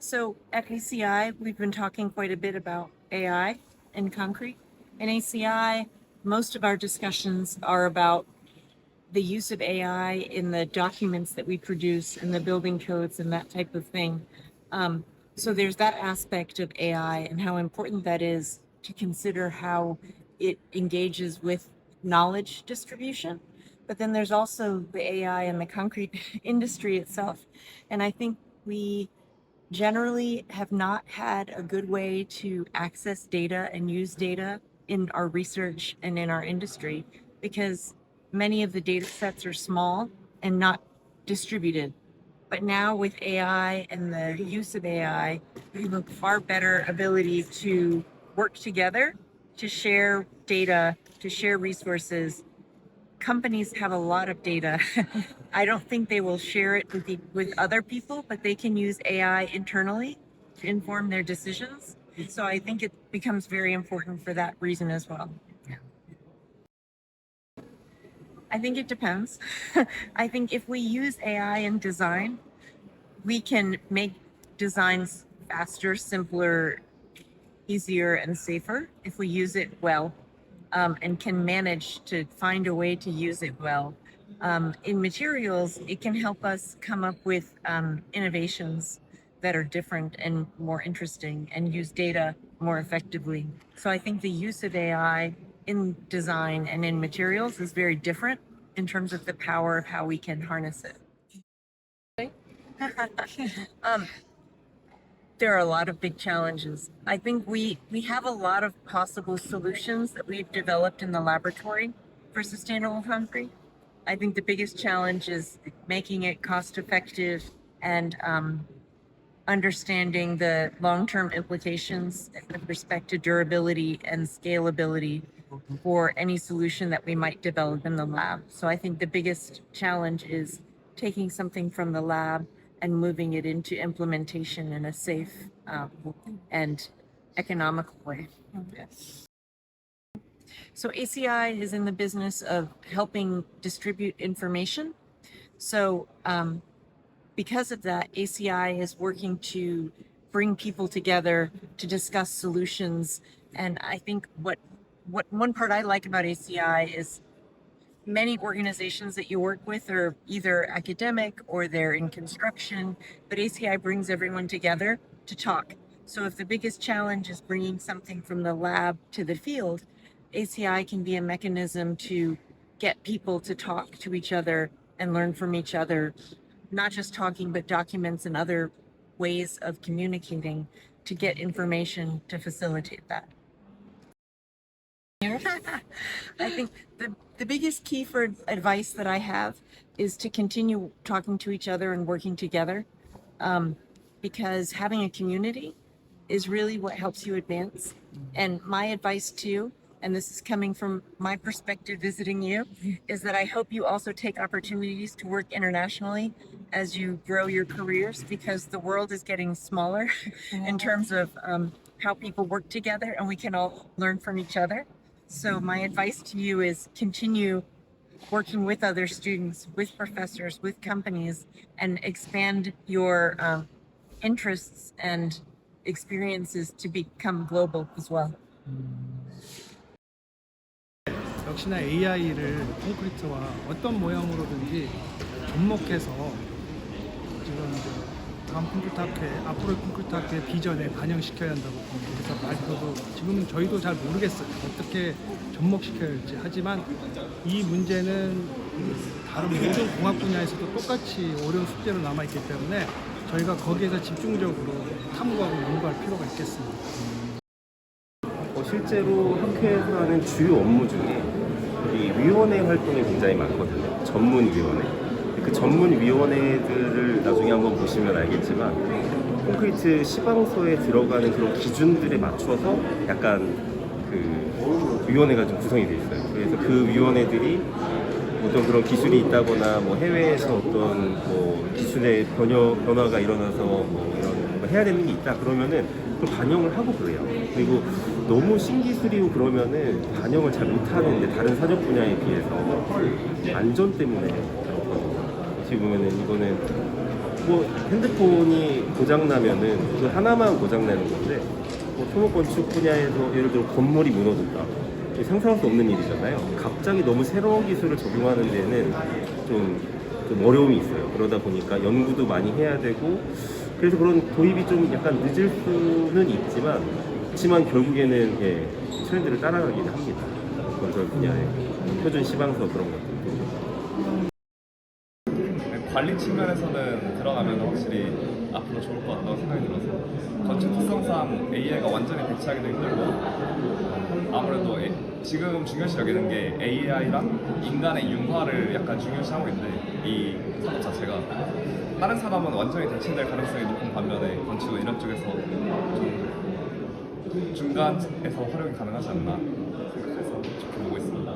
So at ACI, we've been talking quite a bit about AI in concrete. In ACI, most of our discussions are about the use of AI in the documents that we produce in the building codes and that type of thing. So there's that aspect of AI and how important that is to consider how it engages with knowledge distribution. But then there's also the AI and the concrete industry itself. And I think we generally have not had a good way to access data and use data in our research and in our industry because many of the data sets are small and not distributed. But now with AI and the use of AI, we have a far better ability to work together, to share data, to share resources. Companies have a lot of data. I don't think they will share it with other people, but they can use AI internally to inform their decisions. So I think it becomes very important for that reason as well. I think it depends. I think if we use AI in design, we can make designs faster, simpler, easier, and safer if we use it well, and can manage to find a way to use it well. In materials, it can help us come up with innovations that are different and more interesting and use data more effectively. So I think the use of AI in design and in materials is very different in terms of the power of how we can harness it. There are a lot of big challenges. I think we have a lot of possible solutions that we've developed in the laboratory for sustainable concrete. I think the biggest challenge is making it cost effective and understanding the long-term implications with respect to durability and scalability for any solution that we might develop in the lab. So I think the biggest challenge is taking something from the lab and moving it into implementation in a safe and economical way. So ACI is in the business of helping distribute information. So because of that, ACI is working to bring people together to discuss solutions. And I think what one part I like about ACI is many organizations that you work with are either academic or they're in construction, but ACI brings everyone together to talk. So if the biggest challenge is bringing something from the lab to the field, ACI can be a mechanism to get people to talk to each other and learn from each other, not just talking, but documents and other ways of communicating to get information to facilitate that. I think the biggest key for advice that I have is to continue talking to each other and working together, because having a community is really what helps you advance. And my advice to you, and this is coming from my perspective visiting you, is that I hope you also take opportunities to work internationally as you grow your careers, because the world is getting smaller in terms of how people work together, and we can all learn from each other. So my advice to you is continue working with other students, with professors, with companies, and expand your interests and experiences to become global as well. 역시나 AI를 콘크리트와 어떤 모양으로든지 접목해서 지금 다음 콘크리트학회, 앞으로의 콘크리트학회 비전에 반영시켜야 한다고 봅니다. 그래서 말로도 지금은 저희도 잘 모르겠어요. 어떻게 접목시켜야 할지. 하지만 이 문제는 다른 모든 공학 분야에서도 똑같이 어려운 숙제로 남아있기 때문에 저희가 거기에서 집중적으로 탐구하고 연구할 필요가 있겠습니다. 실제로 학회에서 하는 주요 업무 중에 이 위원회 활동이 굉장히 많거든요. 전문위원회. 그 전문위원회들을 나중에 한번 보시면 알겠지만 콘크리트 시방서에 들어가는 그런 기준들에 맞춰서 약간 그 위원회가 좀 구성이 되어 있어요. 그래서 그 위원회들이 어떤 그런 기술이 있다거나 뭐 해외에서 어떤 뭐 기술의 변화가 일어나서 뭐 이런 거 해야 되는 게 있다 그러면은 그걸 반영을 하고 그래요. 그리고 너무 신기술이고 그러면은 반영을 잘 못하는데 다른 산업 분야에 비해서 안전 때문에 그렇거든요. 어떻게 보면은 이거는 뭐 핸드폰이 고장 나면은 그 하나만 고장 나는 건데 뭐 토목 건축 분야에서 예를 들어 건물이 무너졌다. 상상할 수 없는 일이잖아요. 갑자기 너무 새로운 기술을 적용하는 데는 좀 어려움이 있어요. 그러다 보니까 연구도 많이 해야 되고 그래서 그런 도입이 좀 약간 늦을 수는 있지만 결국에는 예, 트렌드를 따라가기는 합니다. 건설 분야의 표준 시방서 그런 것들도. 관리 측면에서는 들어가면 확실히 앞으로 좋을 것 같다고 생각이 들어서 건축 특성상 AI가 완전히 대체하기도 힘들고 아무래도 지금 중요시 여기는 게 AI랑 인간의 융화를 약간 중요시하고 있는데 이 산업 자체가 다른 산업은 완전히 대체될 가능성이 높은 반면에 건축은 이런 쪽에서 좀 중간에서 활용이 가능하지 않나 생각해서 좋게 보고 있습니다.